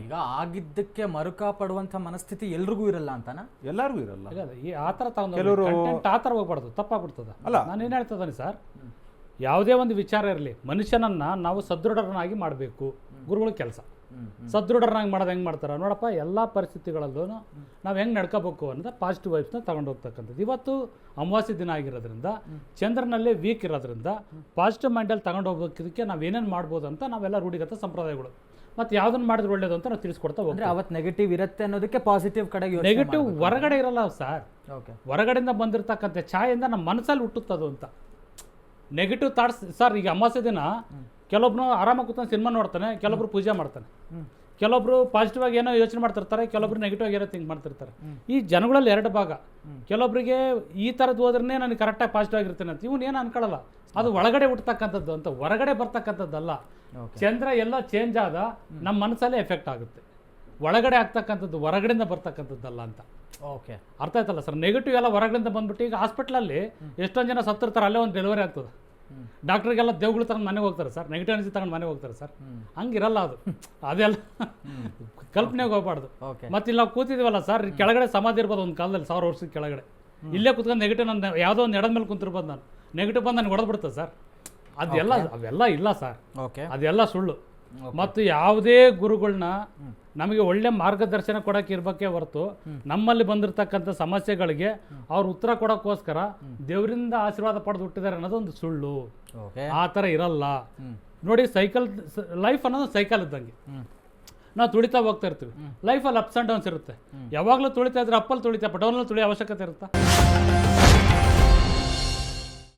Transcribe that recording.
ಈಗ ಆಗಿದ್ದಕ್ಕೆ ಮರುಕ ಪಡುವಂತ ಮನಸ್ಥಿತಿ ಎಲ್ರಿಗೂ ಇರಲ್ಲ ಅಂತನ? ಎಲ್ಲರಿಗೂ ಇರಲ್ಲ. ಈ ಆ ಥರ ತಗೊಂಡು ಆ ಥರ ಹೋಗ್ಬಾರ್ದು, ತಪ್ಪಾಗ್ಬಿಡ್ತದೆ. ಅಲ್ಲ, ನಾನು ಏನು ಹೇಳ್ತಿದ್ದಾನೆ ಸರ್, ಯಾವುದೇ ಒಂದು ವಿಚಾರ ಇರಲಿ, ಮನುಷ್ಯನನ್ನು ನಾವು ಸದೃಢರನ್ನಾಗಿ ಮಾಡಬೇಕು. ಗುರುಗಳ ಕೆಲಸ ಸದೃಢರನ್ನಾಗಿ ಮಾಡೋದು ಹೆಂಗೆ ಮಾಡ್ತಾರೆ ನೋಡಪ್ಪ, ಎಲ್ಲ ಪರಿಸ್ಥಿತಿಗಳಲ್ಲೂ ನಾವು ಹೆಂಗೆ ನಡ್ಕೋಬೇಕು ಅನ್ನೋದು ಪಾಸಿಟಿವ್ ವೈಬ್ಸ್ನ ತಗೊಂಡು ಹೋಗ್ತಕ್ಕಂಥದ್ದು. ಇವತ್ತು ಅಮಾವಾಸ್ಯೆ ದಿನ ಆಗಿರೋದ್ರಿಂದ, ಚಂದ್ರನಲ್ಲೇ ವೀಕ್ ಇರೋದ್ರಿಂದ ಪಾಸಿಟಿವ್ ಮೈಂಡಲ್ಲಿ ತಗೊಂಡು ಹೋಗೋದಕ್ಕೆ ನಾವು ಏನೇನು ಮಾಡ್ಬೋದು ಅಂತ ನಾವೆಲ್ಲ ರೂಢಿಗತ ಸಂಪ್ರದಾಯಗಳು ಮತ್ತು ಯಾವುದನ್ನು ಮಾಡಿದ್ರೆ ಒಳ್ಳೇದು ಅಂತ ನಾವು ತಿಳಿಸ್ಕೊಡ್ತಾ ಹೋಗ್ತೀವಿ. ಅವತ್ತು ನೆಗೆಟಿವ್ ಇರುತ್ತೆ ಅನ್ನೋದಕ್ಕೆ ಪಾಸಿಟಿವ್ ಕಡೆಗೆ ನೆಗೆಟಿವ್ ಹೊರಗಡೆ ಇರಲ್ಲ ಸರ್. ಓಕೆ, ಹೊರಗಡೆಯಿಂದ ಬಂದಿರತಕ್ಕಂಥ ಛಾಯೆಯಿಂದ ನಮ್ಮ ಮನಸ್ಸಲ್ಲಿ ಹುಟ್ಟುತ್ತದು ಅಂತ. ನೆಗೆಟಿವ್ ಥಾಟ್ಸ್ ಸರ್, ಈಗ ಅಮಾವಾಸ್ಯೆ ದಿನ ಕೆಲವೊಬ್ರು ಆರಾಮಾಗಿ ಕೂತ್ಕೊಂಡು ಸಿನಿಮಾ ನೋಡ್ತಾನೆ, ಕೆಲವೊಬ್ರು ಪೂಜೆ ಮಾಡ್ತಾನೆ, ಕೆಲವೊಬ್ರು ಪಾಸಿಟಿವ್ ಆಗಿ ಏನೋ ಯೋಚನೆ ಮಾಡ್ತಿರ್ತಾರೆ, ಕೆಲವೊಬ್ರು ನೆಗೆಟಿವ್ ಆಗಿ ಏನೋ ಥಿಂಕ್ ಮಾಡ್ತಿರ್ತಾರೆ. ಈ ಜನಗಳಲ್ಲಿ ಎರಡು ಭಾಗ. ಕೆಲವೊಬ್ಬರಿಗೆ ಈ ಥರದ್ದು ಹೋದ್ರೆ ನನಗೆ ಕರೆಕ್ಟಾಗಿ ಪಾಸಿಟಿವ್ ಆಗಿರ್ತೇನೆ ಅಂತ ಇವನು ಏನು ಅನ್ಕೊಳ್ಳಲ್ಲ. ಅದು ಒಳಗಡೆ ಹುಟ್ಟತಕ್ಕಂಥದ್ದು ಅಂತ, ಹೊರಗಡೆ ಬರ್ತಕ್ಕಂಥದ್ದಲ್ಲ. ಚಂದ್ರ ಎಲ್ಲ ಚೇಂಜ್ ಆದ ನಮ್ಮ ಮನಸ್ಸಲ್ಲೇ ಎಫೆಕ್ಟ್ ಆಗುತ್ತೆ. ಒಳಗಡೆ ಆಗ್ತಕ್ಕಂಥದ್ದು ಹೊರಗಡೆಯಿಂದ ಬರ್ತಕ್ಕಂಥದ್ದಲ್ಲ ಅಂತ. ಓಕೆ, ಅರ್ಥ ಆಯ್ತಲ್ಲ ಸರ್? ನೆಗೆಟಿವ್ ಎಲ್ಲ ಹೊರಗಡೆಯಿಂದ ಬಂದ್ಬಿಟ್ಟು ಈಗ ಹಾಸ್ಪಿಟ್ಲಲ್ಲಿ ಎಷ್ಟೊಂದು ಜನ ಸತ್ತಿರ್ತಾರೆ, ಅಲ್ಲೇ ಒಂದು ಡೆಲಿವರಿ ಆಗ್ತದೆ. ಡಾಕ್ಟ್ರಿಗೆಲ್ಲ ದೇವ್ಗಳು ತಗೊಂಡು ಮನೆಗೆ ಹೋಗ್ತಾರೆ ಸರ್, ನೆಗೆಟಿವ್ ಎನರ್ಜಿ ತಗೊಂಡು ಮನೆಗೆ ಹೋಗ್ತಾರೆ ಸರ್. ಹಂಗಿರಲ್ಲ ಅದು. ಅದೆಲ್ಲ ಕಲ್ಪನೆಗೆ ಹೋಗ್ಬಾರ್ದು. ಮತ್ತೆ ಇಲ್ಲಿ ನಾವು ಕೂತಿದ್ದೀವಲ್ಲ ಸರ್, ಕೆಳಗಡೆ ಸಮಾಧಿ ಇರ್ಬೋದು ಒಂದು ಕಾಲದಲ್ಲಿ 1000 ವರ್ಷದ ಕೆಳಗಡೆ. ಇಲ್ಲೇ ಕೂತ್ಕೊಂಡು ನೆಗೆಟಿವ್ ನನ್ನ ಯಾವುದೋ ಒಂದು ಎಡದ ಮೇಲೆ ಕುಂತಿರ್ಬೋದು, ನಾನು ನೆಗೆಟಿವ್ ಬಂದು ನನಗೆ ಹೊಡೆದ್ಬಿಡ್ತದೆ ಸರ್. ಅದೆಲ್ಲ ಅವೆಲ್ಲ ಇಲ್ಲ ಸರ್, ಅದೆಲ್ಲ ಸುಳ್ಳು. ಮತ್ತು ಯಾವುದೇ ಗುರುಗಳನ್ನ ನಮಗೆ ಒಳ್ಳೆ ಮಾರ್ಗದರ್ಶನ ಕೊಡೋಕೆ ಇರ್ಬೇಕೇ ಹೊರತು ನಮ್ಮಲ್ಲಿ ಬಂದಿರತಕ್ಕಂಥ ಸಮಸ್ಯೆಗಳಿಗೆ ಅವ್ರು ಉತ್ತರ ಕೊಡೋಕ್ಕೋಸ್ಕರ ದೇವರಿಂದ ಆಶೀರ್ವಾದ ಪಡೆದು ಹುಟ್ಟಿದ್ದಾರೆ ಅನ್ನೋದು ಒಂದು ಸುಳ್ಳು. ಆ ಥರ ಇರಲ್ಲ ನೋಡಿ. ಸೈಕಲ್ ಲೈಫ್ ಅನ್ನೋದು ಸೈಕಲ್ ಇದ್ದಂಗೆ. ನಾವು ತುಳಿತಾ ಹೋಗ್ತಾ ಇರ್ತೀವಿ. ಲೈಫಲ್ಲಿ ಅಪ್ಸ್ ಆ್ಯಂಡ್ ಡೌನ್ಸ್ ಇರುತ್ತೆ. ಯಾವಾಗಲೂ ತುಳಿತಾ ಇದ್ರೆ ಅಪ್ಪಲ್ಲಿ ತುಳಿತಾ, ಡೌನಲ್ಲಿ ತುಳಿಯೋ ಅವಶ್ಯಕತೆ ಇರುತ್ತಾ?